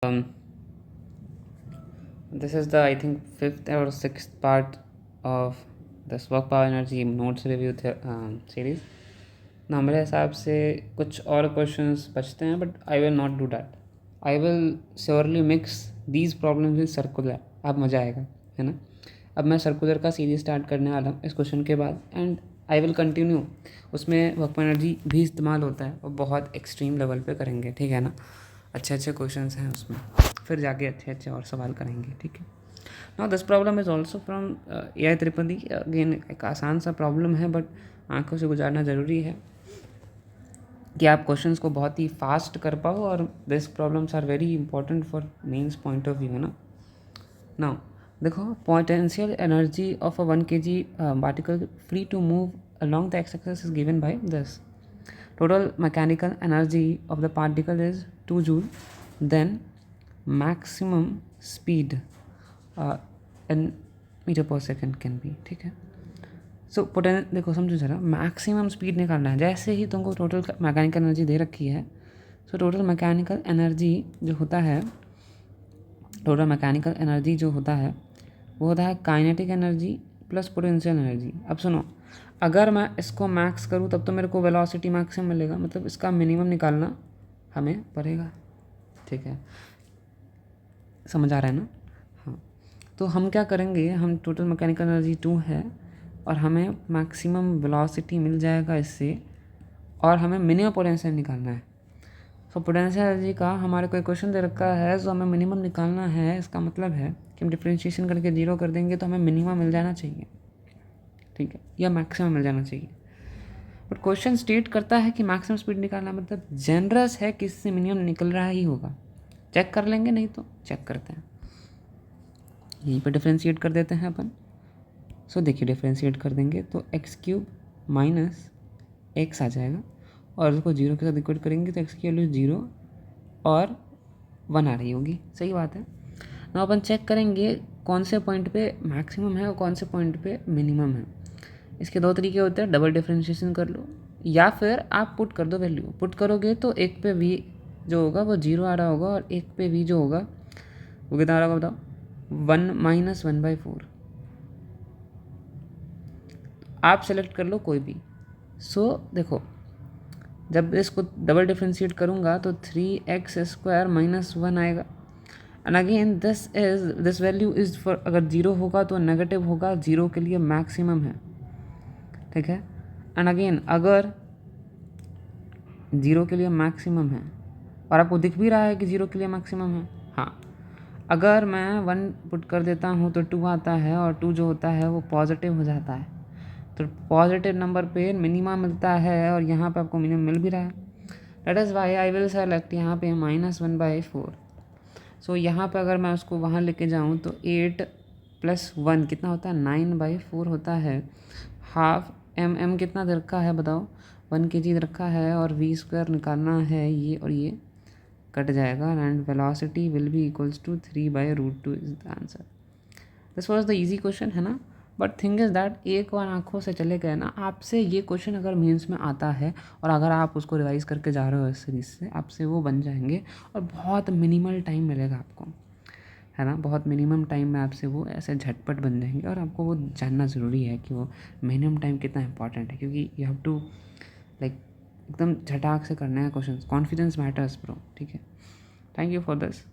Um, this is the I think fifth or sixth part of this work power energy notes review series. ना मेरे हिसाब से कुछ और क्वेश्चंस बचते हैं, but I will not do that. I will surely mix these problems with circular. अब मज़ा आएगा, है ना. अब मैं सर्कुलर का सीरीज स्टार्ट करने वाला हूँ इस क्वेश्चन के बाद, एंड आई विल कंटिन्यू. उसमें वर्क पावर एनर्जी भी इस्तेमाल होता है और बहुत एक्सट्रीम लेवल पे करेंगे, ठीक है ना. अच्छे अच्छे क्वेश्चंस हैं उसमें, फिर जाके अच्छे अच्छे और सवाल करेंगे, ठीक है. Now this problem is also from AI त्रिपदी. अगेन एक आसान सा प्रॉब्लम है, बट आंखों से गुजारना ज़रूरी है कि आप क्वेश्चंस को बहुत ही फास्ट कर पाओ, और this problems are very important for mains point of view, है ना. नाउ देखो, potential energy of a 1 kg particle free to move along the x-axis is given by this. Total mechanical energy of the particle is 2 joule. Then maximum speed in meter per second can be, ठीक है. सो देखो समझो जरा, maximum speed निकालना है. जैसे ही तुमको total mechanical energy दे रखी है, सो टोटल मैकेनिकल एनर्जी जो होता है वो होता है kinetic energy plus potential energy. अब सुनो, अगर मैं इसको मैक्स करूँ तब तो मेरे को वेलोसिटी मैक्सिमम मिलेगा, मतलब इसका मिनिमम निकालना हमें पड़ेगा, ठीक है. समझ आ रहा है ना. हाँ, तो हम क्या करेंगे, हम टोटल मैकेनिकल एनर्जी 2 है और हमें मैक्सिमम वेलोसिटी मिल जाएगा इससे, और हमें मिनिमम पोटेंशियल निकालना है. तो पोटेंशियल एनर्जी का हमारे को क्वेश्चन दे रखा है, जो हमें मिनिमम निकालना है. इसका मतलब है कि हम डिफ्रेंशिएशन करके 0 कर देंगे तो हमें मिनिमम मिल जाना चाहिए, ठीक है, या मैक्सिमम मिल जाना चाहिए. बट क्वेश्चन स्टेट करता है कि मैक्सिमम स्पीड निकालना, मतलब जेनरस है कि इससे मिनिमम निकल रहा ही होगा. चेक कर लेंगे, नहीं तो चेक करते हैं. यहीं पर डिफ्रेंशिएट कर देते हैं अपन. सो देखिए, डिफ्रेंशिएट कर देंगे तो x³ माइनस x आ जाएगा, और उसको 0 के साथ इक्वेट करेंगे तो x की वैल्यू 0 और 1 आ रही होगी. सही बात है ना. अपन चेक करेंगे कौन से पॉइंट पे मैक्सिमम है और कौन से पॉइंट पे मिनिमम है. इसके 2 तरीके होते हैं, डबल डिफ्रेंशिएशन कर लो या फिर आप पुट कर दो. वैल्यू पुट करोगे तो एक पे v जो होगा वो 0 आ रहा होगा, और एक पे v जो होगा वो कितना आ रहा होगा बताओ, 1 माइनस 1/4. आप सेलेक्ट कर लो कोई भी. सो देखो, जब इसको डबल डिफ्रेंशिएट करूँगा तो 3x² माइनस 1 आएगा. And again this value is for, अगर 0 होगा तो नेगेटिव होगा, 0 के लिए मैक्सिमम है, ठीक है. एंड अगेन अगर 0 के लिए मैक्सिमम है और आपको दिख भी रहा है कि 0 के लिए मैक्सिमम है, हाँ, अगर मैं 1 पुट कर देता हूँ तो 2 आता है, और 2 जो होता है वो पॉजिटिव हो जाता है. तो पॉजिटिव नंबर पे मिनिमम मिलता है, और यहाँ पे आपको मिनिमम मिल भी रहा है. That is why I will select यहाँ पे -1/4. सो यहाँ पे अगर मैं उसको वहाँ लेके जाऊँ तो 8 + 1 कितना होता है, 9/4 होता है. हाफ m कितना दे रखा है बताओ, 1 kg दे रखा है, और v² निकालना है. ये और ये कट जाएगा, and velocity will be equals to 3/√2 is the answer. This was the easy question, है ना. बट थिंग इज़ दैट एक बार आंखों से चले गए ना, आपसे ये क्वेश्चन अगर मेंस में आता है और अगर आप उसको रिवाइज करके जा रहे हो इस सीरीज से, आपसे वो बन जाएंगे, और बहुत मिनिमल टाइम मिलेगा आपको, है ना. बहुत मिनिमम टाइम में आपसे वो ऐसे झटपट बन जाएंगे, और आपको वो जानना ज़रूरी है कि वो मिनिमम टाइम कितना इंपॉर्टेंट है, क्योंकि यू हैव टू लाइक एकदम झटाक से करना है क्वेश्चन. कॉन्फिडेंस मैटर्स ब्रो, ठीक है. Thank you for this.